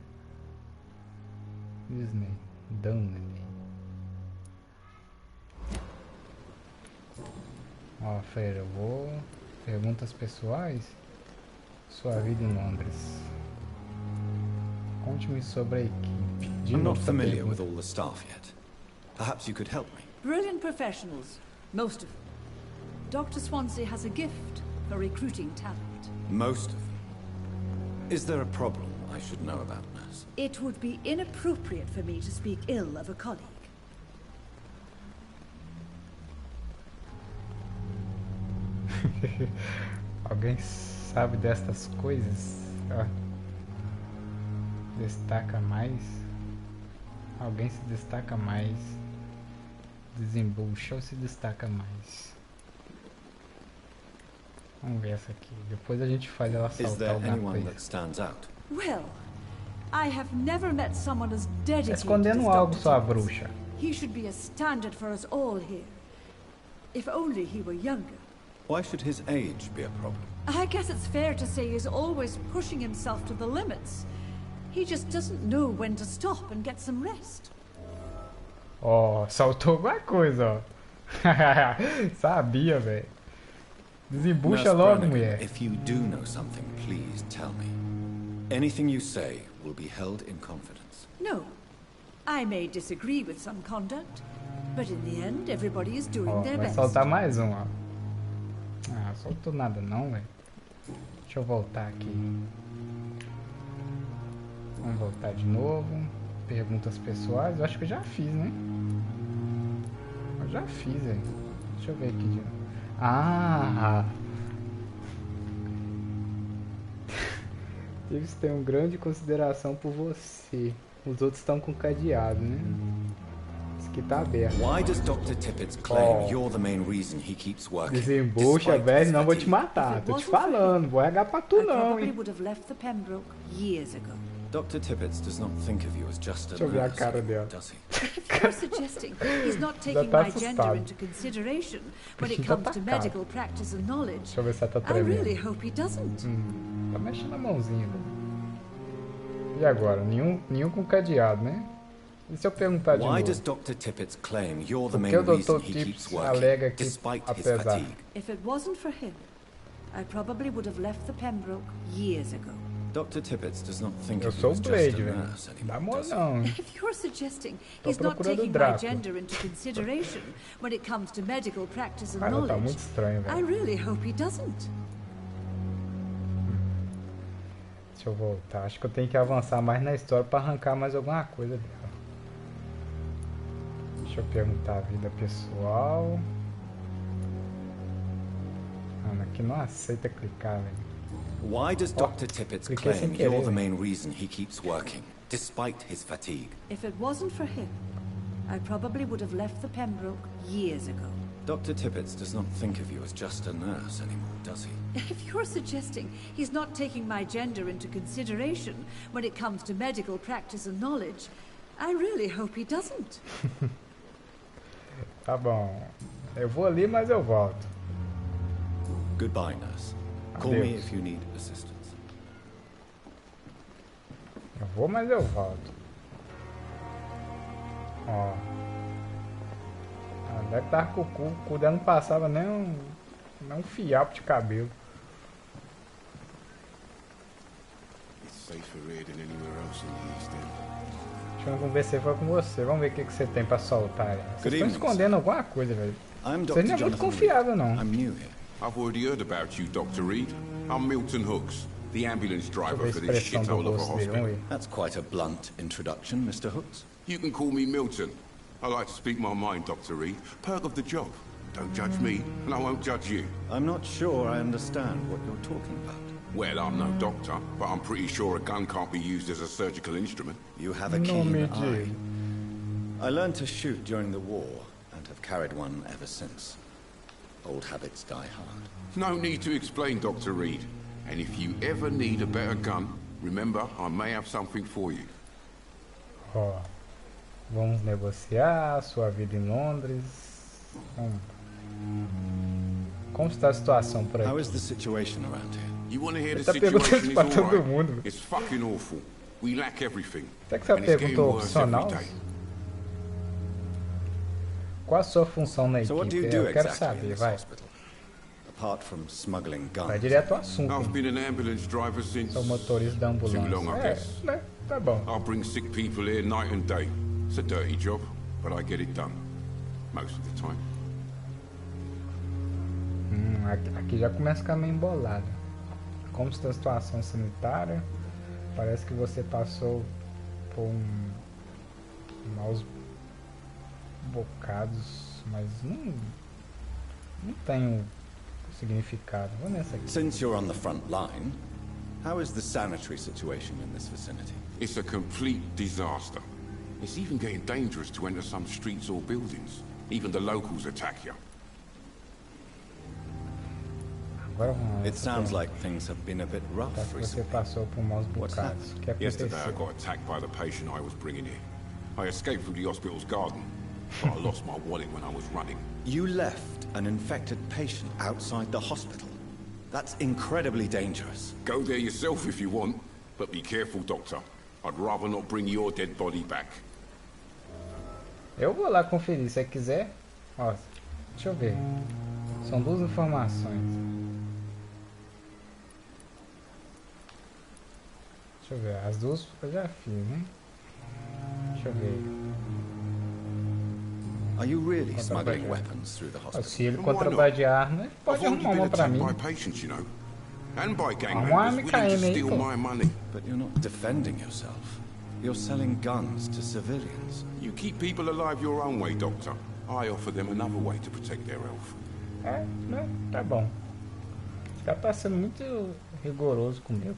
[SPEAKER 1] Disney. Dunley. Ó, Freira, eu vou... Perguntas pessoais? Sua vida em Londres. Conte-me sobre a equipe.
[SPEAKER 3] I'm not familiar with all the staff yet. Perhaps you could help me.
[SPEAKER 9] Brilliant professionals, most of them. Dr. Swansea has a gift for recruiting talent.
[SPEAKER 3] Most of them. Is there a problem I should know about, nurse?
[SPEAKER 9] It would be inappropriate for me to speak ill of a colleague.
[SPEAKER 1] Alguém sabe destas coisas? Ó. Destaca mais. Alguém se destaca mais. Desembucha ou se destaca mais. Vamos ver essa aqui. Depois a gente faz ela
[SPEAKER 3] Is
[SPEAKER 1] saltar
[SPEAKER 3] there
[SPEAKER 1] alguma
[SPEAKER 3] anyone
[SPEAKER 1] coisa.
[SPEAKER 3] that stands out?
[SPEAKER 9] Well, I have never met someone as dedicated
[SPEAKER 1] Tá escondendo
[SPEAKER 9] as
[SPEAKER 1] algo,
[SPEAKER 9] Dr.
[SPEAKER 1] sua
[SPEAKER 9] Tibbs.
[SPEAKER 1] bruxa.
[SPEAKER 9] He should be a standard for us all here. If only he were younger.
[SPEAKER 3] Why should his age be a problem?
[SPEAKER 9] I guess it's fair to say he's always pushing himself to the limits. He just doesn't know when to stop and get some rest.
[SPEAKER 1] Ó, saltou alguma coisa, ó. Sabia, velho. Desembucha
[SPEAKER 3] Nurse
[SPEAKER 1] logo,
[SPEAKER 3] Brannigan,
[SPEAKER 1] mulher.
[SPEAKER 3] if you do know something, please tell me. Anything you say will be held in confidence.
[SPEAKER 9] No. I may disagree with some conduct, but in the end, everybody is doing
[SPEAKER 1] Ó,
[SPEAKER 9] their
[SPEAKER 1] vai
[SPEAKER 9] best.
[SPEAKER 1] soltar mais um, ó. Ah, soltou nada não, velho. Deixa eu voltar aqui. Vamos voltar de novo. Perguntas pessoais, eu acho que eu já fiz, né? Eu já fiz, hein? Deixa eu ver aqui de novo. Ah! Eles têm uma grande consideração por você. Os outros estão com cadeado, né? Isso aqui tá aberto.
[SPEAKER 3] Why does Dr. Tippett claim you're the main reason he keeps working?
[SPEAKER 1] Desembucha, velho, não vou te matar. Tô te falando, vou regar pra tu não, hein?
[SPEAKER 3] Dr. Tippett does not think of you as just a
[SPEAKER 1] Deixa eu ver a
[SPEAKER 3] nurse,
[SPEAKER 1] cara dela.
[SPEAKER 3] does he?
[SPEAKER 9] You're suggesting he's not taking
[SPEAKER 1] tá
[SPEAKER 9] my gender
[SPEAKER 1] assustado.
[SPEAKER 9] into consideration when it
[SPEAKER 1] Bichinho tá
[SPEAKER 9] comes to
[SPEAKER 1] atacado.
[SPEAKER 9] medical practice and knowledge.
[SPEAKER 1] Deixa eu ver se ela tá
[SPEAKER 9] I
[SPEAKER 1] tremendo.
[SPEAKER 9] really hope he doesn't.
[SPEAKER 1] Tá mexendo a mãozinha, velho. E agora? Nenhum com cadeado, né? E se eu perguntar de
[SPEAKER 3] Why
[SPEAKER 1] novo?
[SPEAKER 3] does Dr. Tippett claim you're the
[SPEAKER 1] Por
[SPEAKER 3] main
[SPEAKER 1] que o
[SPEAKER 3] reason
[SPEAKER 1] Dr.
[SPEAKER 3] he keeps
[SPEAKER 1] Tippett alega
[SPEAKER 3] working,
[SPEAKER 1] que,
[SPEAKER 3] despite his
[SPEAKER 1] apesar...
[SPEAKER 3] fatigue?
[SPEAKER 9] If it wasn't for him, I probably would have left the Pembroke years ago.
[SPEAKER 3] Dr. Tippett does not think
[SPEAKER 1] Eu
[SPEAKER 3] of you
[SPEAKER 1] sou o
[SPEAKER 3] as just
[SPEAKER 1] Blade,
[SPEAKER 3] a
[SPEAKER 1] velho.
[SPEAKER 3] nurse
[SPEAKER 1] Não dá
[SPEAKER 3] anymore,
[SPEAKER 1] mole
[SPEAKER 3] does he?
[SPEAKER 1] não.
[SPEAKER 9] If you're suggesting
[SPEAKER 1] Tô
[SPEAKER 9] he's not
[SPEAKER 1] procurando
[SPEAKER 9] taking my
[SPEAKER 1] Drácula.
[SPEAKER 9] gender into consideration when it comes to medical practice and
[SPEAKER 1] Cara, tá
[SPEAKER 9] knowledge,
[SPEAKER 1] muito estranho,
[SPEAKER 9] I
[SPEAKER 1] velho.
[SPEAKER 9] really hope he doesn't.
[SPEAKER 1] Deixa eu voltar. Acho que eu tenho que avançar mais na história pra arrancar mais alguma coisa dela. Deixa eu perguntar a vida pessoal. Mano, aqui não aceita clicar, velho.
[SPEAKER 3] Why does Dr. Tippett
[SPEAKER 1] cliquei sem
[SPEAKER 3] claim
[SPEAKER 1] querer,
[SPEAKER 3] you're the
[SPEAKER 1] velho.
[SPEAKER 3] main reason he keeps working, despite his fatigue?
[SPEAKER 9] If it wasn't for him, I probably would have left the Pembroke years ago.
[SPEAKER 3] Dr. Tippett does not think of you as just a nurse anymore, does he?
[SPEAKER 9] If you're suggesting he's not taking my gender into consideration when it comes to medical practice and knowledge, I really hope he doesn't.
[SPEAKER 1] Tá bom. Eu vou ali, mas eu volto.
[SPEAKER 3] Goodbye, nurse. Call
[SPEAKER 1] Adeus.
[SPEAKER 3] me if you need assistance.
[SPEAKER 1] Eu vou, mas eu volto. Ó. A deve estar com o cu dela não passava nem um fiapo de cabelo.
[SPEAKER 10] It's safer here than anywhere else in the East End.
[SPEAKER 1] Deixa eu conversar foi com você. Vamos ver o que você tem pra soltar aí. Vocês
[SPEAKER 3] Good
[SPEAKER 1] estão
[SPEAKER 3] evening,
[SPEAKER 1] escondendo alguma coisa, velho.
[SPEAKER 3] I'm
[SPEAKER 1] Você
[SPEAKER 3] Dr.
[SPEAKER 1] não é muito
[SPEAKER 3] Jonathan
[SPEAKER 1] confiável, não.
[SPEAKER 3] Reed. I'm new here.
[SPEAKER 10] I've already heard about you, Dr. Reed. I'm Milton Hooks, the ambulance
[SPEAKER 1] Deixa eu
[SPEAKER 10] driver
[SPEAKER 1] ver a
[SPEAKER 10] for this
[SPEAKER 1] expressão do
[SPEAKER 10] shithole of a
[SPEAKER 1] rosto dele. Vamos
[SPEAKER 10] hospital.
[SPEAKER 1] ver.
[SPEAKER 3] That's quite a blunt introduction, Mr. Hooks.
[SPEAKER 10] You can call me Milton. I like to speak my mind, Dr. Reed. Perk of the job. Don't judge me, and I won't judge you.
[SPEAKER 3] I'm not sure I understand what you're talking about.
[SPEAKER 10] Well, I'm no doctor, but I'm pretty sure a gun can't be used as a surgical instrument.
[SPEAKER 3] You have a
[SPEAKER 1] No,
[SPEAKER 3] keen
[SPEAKER 1] me
[SPEAKER 3] eye.
[SPEAKER 1] too.
[SPEAKER 3] I learned to shoot during the war and have carried one ever since. Old habits die hard.
[SPEAKER 10] No need to explain, Dr. Reed. And if you ever need a better gun, remember, I may have something for you.
[SPEAKER 1] Ó. Vamos negociar sua vida em Londres. Como está a situação por
[SPEAKER 3] How is
[SPEAKER 1] aqui?
[SPEAKER 3] the situation around here?
[SPEAKER 10] You want to hear the
[SPEAKER 1] Essa pergunta
[SPEAKER 10] situation is
[SPEAKER 1] pra
[SPEAKER 10] all
[SPEAKER 1] todo
[SPEAKER 10] right?
[SPEAKER 1] mundo.
[SPEAKER 10] It's fucking awful. We lack everything.
[SPEAKER 1] Até que essa
[SPEAKER 10] And it's getting
[SPEAKER 1] pergunta é
[SPEAKER 10] worse every
[SPEAKER 1] opcional.
[SPEAKER 10] day.
[SPEAKER 1] Qual a sua função na
[SPEAKER 3] So what do
[SPEAKER 1] equipe?
[SPEAKER 3] you do
[SPEAKER 1] Eu quero
[SPEAKER 3] exactly in
[SPEAKER 1] saber,
[SPEAKER 3] this
[SPEAKER 1] vai.
[SPEAKER 3] hospital? Apart from smuggling guns.
[SPEAKER 1] Vai direto ao assunto.
[SPEAKER 10] I've
[SPEAKER 1] hein?
[SPEAKER 10] been an ambulance driver since...
[SPEAKER 1] Sou motorista da ambulância.
[SPEAKER 10] Too long, I
[SPEAKER 1] É,
[SPEAKER 10] guess.
[SPEAKER 1] né? Tá bom.
[SPEAKER 10] I bring sick people here night and day. It's a dirty job, but I get it done. Most of the time.
[SPEAKER 1] Aqui já começa a ficar meio embolado. Como está a situação sanitária? Parece que você passou por maus bocados, mas não tem um significado. Vamos nessa aqui.
[SPEAKER 3] Since you're on the front line, how is the sanitary situation in this vicinity?
[SPEAKER 10] It's a complete disaster. It's even getting dangerous to enter some streets or buildings. Even the locals attack you.
[SPEAKER 1] Agora vamos
[SPEAKER 3] It sounds like things have been a bit rough
[SPEAKER 1] Tá, que você
[SPEAKER 3] recently.
[SPEAKER 1] passou por maus
[SPEAKER 3] What's
[SPEAKER 1] bocados. O que
[SPEAKER 10] Yesterday I
[SPEAKER 1] aconteceu?
[SPEAKER 10] got attacked by the patient I was bringing here. I escaped through the hospital's garden, but I lost my wallet when I was running.
[SPEAKER 3] You left an infected patient outside the hospital. That's incredibly dangerous.
[SPEAKER 10] Go there yourself if you want, but be careful, Doctor. I'd rather not bring your dead body back.
[SPEAKER 1] Eu vou lá conferir, se você quiser. Ó, deixa eu ver. São duas informações. Deixa eu ver, as duas eu já fiz, né? Deixa eu ver.
[SPEAKER 3] Are you really
[SPEAKER 1] Contrabandear.
[SPEAKER 3] smuggling weapons through the
[SPEAKER 1] Ó,
[SPEAKER 3] hospital?
[SPEAKER 1] se ele
[SPEAKER 10] And why
[SPEAKER 1] contrabandear arma, ele pode
[SPEAKER 10] I've already
[SPEAKER 1] arrumar
[SPEAKER 10] been
[SPEAKER 1] uma pra
[SPEAKER 10] attacked
[SPEAKER 1] mim.
[SPEAKER 10] by patients, you know. And by gang
[SPEAKER 1] Arruma uma
[SPEAKER 10] members
[SPEAKER 1] arma e
[SPEAKER 10] willing to
[SPEAKER 1] KM aí,
[SPEAKER 10] steal
[SPEAKER 1] pô.
[SPEAKER 10] my money.
[SPEAKER 3] But you're not defending yourself.
[SPEAKER 11] You're selling guns to civilians.
[SPEAKER 10] You keep people alive your own way, Doctor. I offer them another way to protect their health.
[SPEAKER 1] É, né? Tá bom. Já tá sendo muito rigoroso comigo.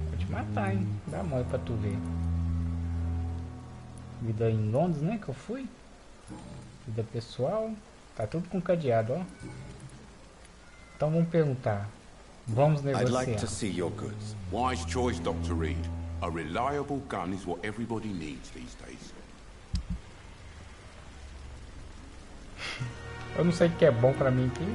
[SPEAKER 1] Vou te matar, hein? Dá mole pra tu ver. Vida em Londres, né? Que eu fui. Vida pessoal. Tá tudo com cadeado, ó. Então vamos perguntar. Vamos negociar.
[SPEAKER 11] I'd like to see your goods.
[SPEAKER 10] Wise choice, Dr. Reed. A reliable gun is what everybody needs these days.
[SPEAKER 1] Eu não sei o que é bom pra mim aqui.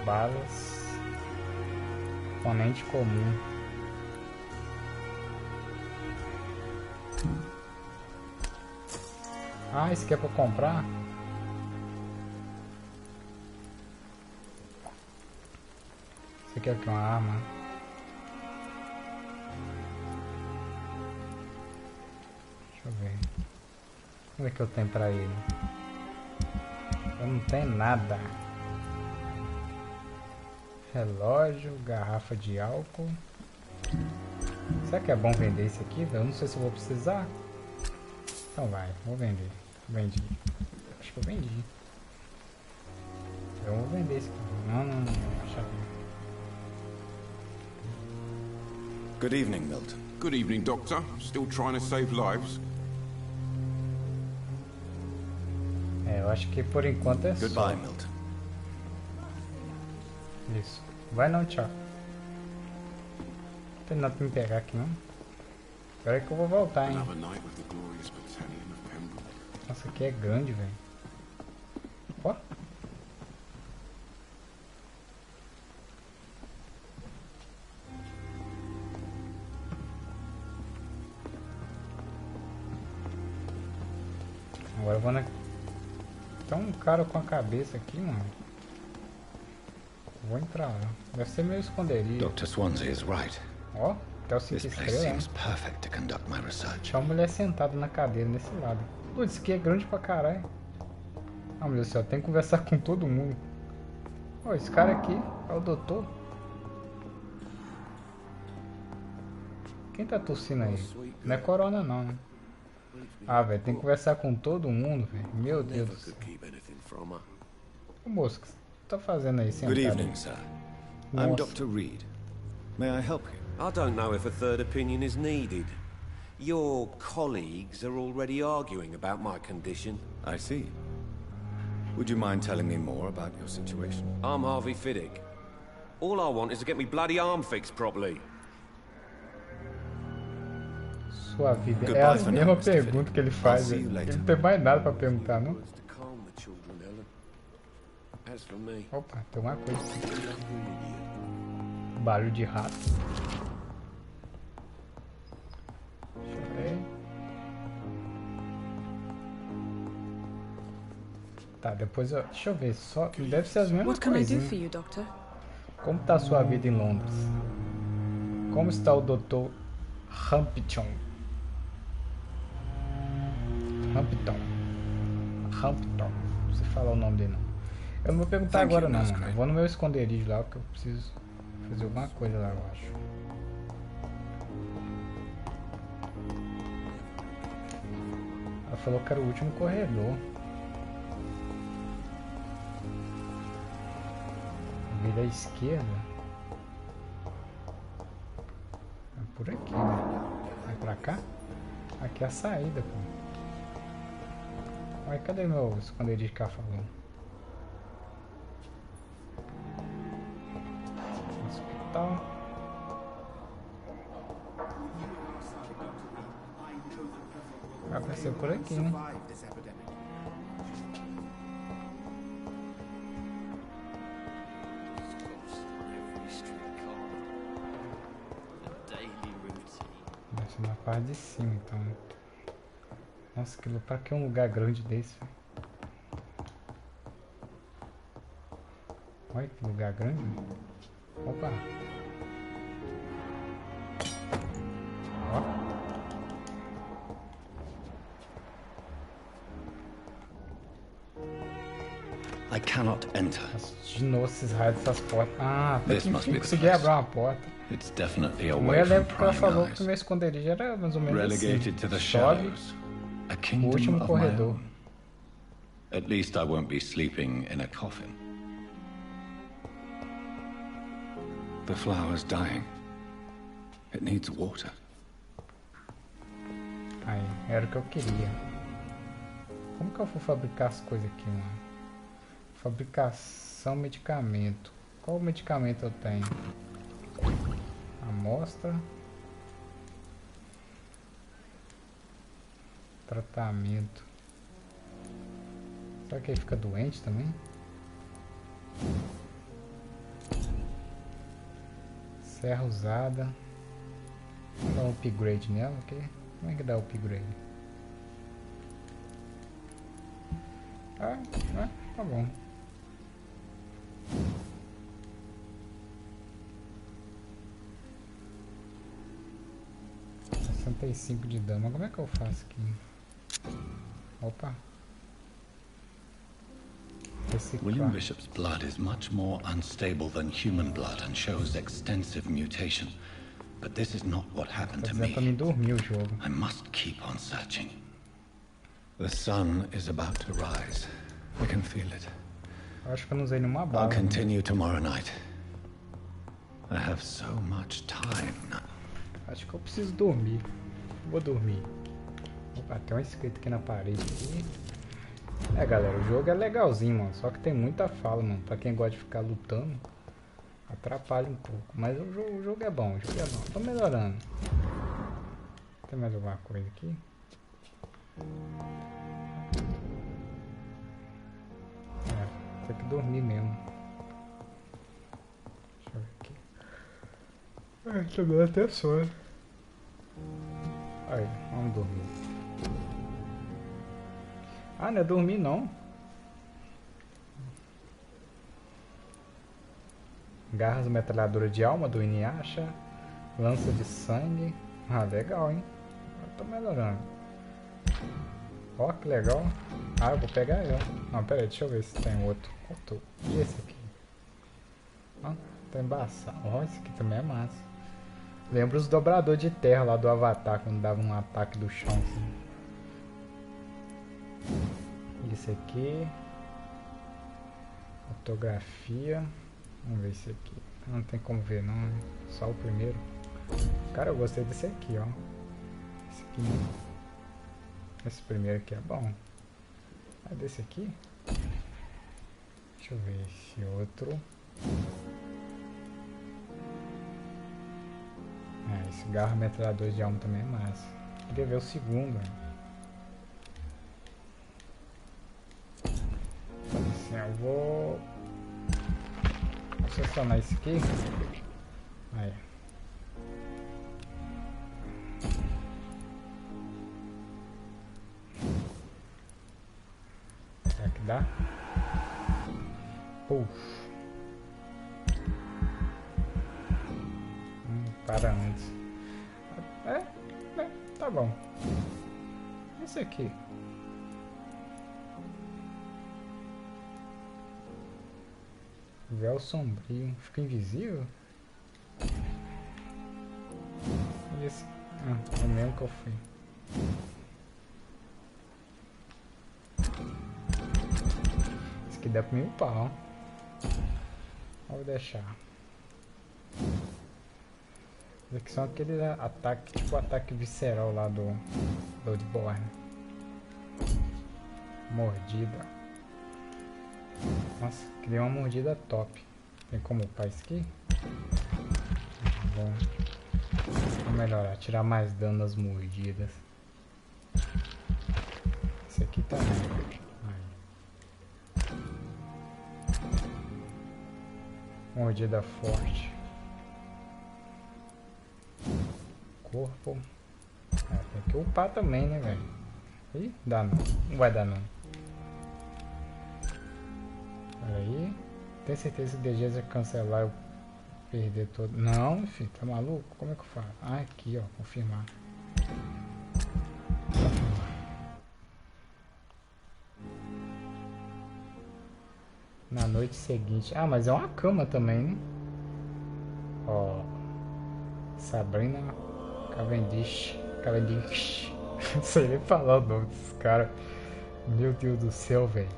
[SPEAKER 1] Balas. Componente comum. Ah, esse aqui é pra comprar? Esse aqui é uma arma. Deixa eu ver. Vamos ver o que eu tenho pra ele. Eu não tenho nada. Relógio, garrafa de álcool. Será que é bom vender esse aqui? Eu não sei se eu vou precisar. Então vai, vou vender. Vendi. Acho que eu vendi. Eu vou vender esse aqui. Não. Deixa eu ver.
[SPEAKER 11] Good evening, Milton.
[SPEAKER 10] Good evening, Doctor. Still trying to save lives?
[SPEAKER 1] É, eu acho que por enquanto é
[SPEAKER 11] Goodbye,
[SPEAKER 1] só.
[SPEAKER 11] Milton.
[SPEAKER 1] Isso. Vai não, tchau. Não tem nada pra me pegar aqui, não. Espera que eu vou voltar, hein.
[SPEAKER 10] Another night with the glorious battalion of Pembroke.
[SPEAKER 1] Nossa, aqui é grande, velho. Ó. Agora eu vou na... Tem um cara com a cabeça aqui, mano. Vou entrar lá. Deve ser meu esconderijo.
[SPEAKER 11] Dr. Swansea is right.
[SPEAKER 1] Ó, até o 5
[SPEAKER 11] This place
[SPEAKER 1] estrelas.
[SPEAKER 11] seems perfect to conduct my research.
[SPEAKER 1] Tinha uma mulher sentada na cadeira nesse lado. Putz, isso aqui é grande pra caralho. Ah, meu Deus do céu, tem que conversar com todo mundo. Ó, esse cara aqui é o doutor. Quem tá tossindo aí? Não é corona não, né? Ah, velho, tem que conversar com todo mundo, velho. Meu Deus do céu. Ô, moço, o que você tá fazendo aí sentado?
[SPEAKER 11] Good evening, sir. I'm
[SPEAKER 1] Nossa.
[SPEAKER 11] Dr. Reed. May I help you?
[SPEAKER 6] I don't know if a third opinion is needed. Your colleagues are already arguing about my condition.
[SPEAKER 11] I see. Would you mind telling me more about your situation?
[SPEAKER 6] I'm Harvey Fiddick. All I want is to get me bloody arm fixed properly.
[SPEAKER 1] Sua vida.
[SPEAKER 11] Goodbye
[SPEAKER 1] É a
[SPEAKER 11] for now,
[SPEAKER 1] mesma
[SPEAKER 11] Mr.
[SPEAKER 1] pergunta que ele faz.
[SPEAKER 11] I'll see you
[SPEAKER 1] Ele
[SPEAKER 11] later.
[SPEAKER 1] não tem mais nada pra perguntar, não?
[SPEAKER 6] To calm the children, Ellen. As for me,
[SPEAKER 1] Opa, tem uma coisa aqui. Barulho de rato. Deixa eu ver. Tá, depois eu... Deixa eu ver, só... Deve ser as mesmas
[SPEAKER 7] What can I do
[SPEAKER 1] coisinhas.
[SPEAKER 7] for you, Doctor?
[SPEAKER 1] Como tá a sua vida em Londres? Como está o Dr. Hampton? Hampton. Não sei falar o nome dele não. Eu não vou perguntar
[SPEAKER 11] Thank you,
[SPEAKER 1] agora não,
[SPEAKER 11] Nurse
[SPEAKER 1] mano. Eu
[SPEAKER 11] Crane.
[SPEAKER 1] vou no meu esconderijo lá, porque eu preciso fazer alguma coisa lá, eu acho. Ela falou que era o último corredor. Vira à esquerda. É por aqui, né? Vai pra cá? Aqui é a saída, pô. Ai, cadê meu esconderijo que ela falou? Hospital. Vai ser por aqui, né? Deve ser na parte de cima, então. Nossa, pra que um lugar grande desse, velho? Olha que lugar grande. Opa! Ó.
[SPEAKER 3] I cannot enter.
[SPEAKER 1] De novo esses raios dessas portas. Ah,
[SPEAKER 3] This
[SPEAKER 1] tem
[SPEAKER 3] must
[SPEAKER 1] que
[SPEAKER 3] be the
[SPEAKER 1] conseguir
[SPEAKER 3] place.
[SPEAKER 1] abrir uma porta.
[SPEAKER 3] It's definitely
[SPEAKER 1] Eu
[SPEAKER 3] away from
[SPEAKER 1] lembro que ela
[SPEAKER 3] prying
[SPEAKER 1] falou que o
[SPEAKER 3] eyes.
[SPEAKER 1] meu esconderijo era mais ou menos
[SPEAKER 3] Relegated
[SPEAKER 1] assim.
[SPEAKER 3] to the
[SPEAKER 1] Sobe
[SPEAKER 3] shadows. A
[SPEAKER 1] o
[SPEAKER 3] kingdom
[SPEAKER 1] último
[SPEAKER 3] of my
[SPEAKER 1] corredor.
[SPEAKER 3] own. At least I won't be sleeping in a coffin. The flower's dying. It needs water.
[SPEAKER 1] Aí, era o que eu queria. Como que eu vou fabricar as coisas aqui, mano? Fabricação, medicamento. Qual medicamento eu tenho? Amostra. Tratamento. Será que ele fica doente também? Serra usada. Vou dar um upgrade nela, ok? Como é que dá o upgrade? Tá bom. De dano. Como é que eu faço aqui? Opa.
[SPEAKER 3] William Bishop's blood is much more unstable than human blood and shows extensive mutation. But this is not what happened to me.
[SPEAKER 1] Pra mim dormir o jogo.
[SPEAKER 3] I must keep on searching. The sun is about to rise. I can feel it.
[SPEAKER 1] Acho que eu não usei nenhuma bala.
[SPEAKER 3] I'll continue tomorrow night. I have so much time now.
[SPEAKER 1] Acho que eu preciso dormir. Vou dormir. Opa, tem um escrito aqui na parede aqui. É, galera, o jogo é legalzinho, mano. Só que tem muita fala, mano. Pra quem gosta de ficar lutando, atrapalha um pouco. Mas o jogo é bom, o jogo é bom. Tô melhorando. Tem mais alguma coisa aqui? É, tem que dormir mesmo. Deixa eu ver aqui. Tô dando até sono. Aí, vamos dormir. Ah, não é dormir não. Garras metralhadora de alma do Inuyasha. Lança de sangue. Ah, legal, hein? Eu tô melhorando. Ó, que legal. Ah, eu vou pegar ela. Não, pera aí, deixa eu ver se tem outro. E esse aqui? Ah, tá embaçado. Ó, esse aqui também é massa. Lembra os dobradores de terra lá do Avatar, quando dava um ataque do chão assim. Esse aqui. Fotografia. Vamos ver esse aqui. Não tem como ver não, né? Só o primeiro. Cara, eu gostei desse aqui, ó. Esse aqui não. Esse primeiro aqui é bom. Ah, desse aqui? Deixa eu ver esse outro. Esse garro metralhador de alma também é massa. Queria ver o segundo. Então, assim, eu vou selecionar esse aqui. Aí. Será que dá? Puf. Para antes. Tá bom. Esse aqui. Véu sombrio. Fica invisível? E esse... Ah, é o mesmo que eu fui. Esse aqui dá pra mim upar, ó. Vou deixar. Aqui são aqueles ataques, tipo o ataque visceral lá do Bloodborne. Mordida. Nossa, queria uma mordida top. Tem como upar isso aqui? Bom. Vou melhorar, tirar mais dano das mordidas. Esse aqui também. Aí. Mordida forte. Corpo. Tem que upar também, né, velho? Ih, dá não. Não vai dar não. Pera aí. Tem certeza que DG vai cancelar eu perder todo. Não, filho, tá maluco? Como é que eu faço? Ah, aqui, ó, confirmar. Na noite seguinte. Ah, mas é uma cama também, né? Ó. Sabrina Cavendish. Não sei nem falar o nome desses caras. Meu Deus do céu, velho.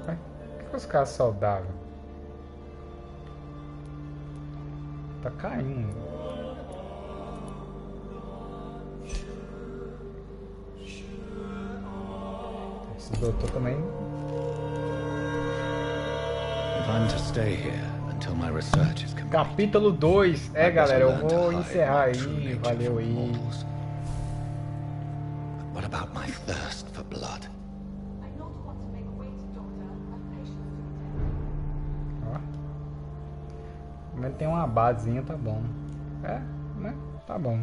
[SPEAKER 1] Por que os caras saudáveis? Tá caindo. Esse doutor também.
[SPEAKER 3] If I'm to stay here until my research is complete.
[SPEAKER 1] Capítulo 2. É, galera, eu vou encerrar aí. Valeu aí.
[SPEAKER 3] What about my thirst for blood?
[SPEAKER 1] Ó. Mas tem uma basezinha, tá bom. É, né? Tá bom.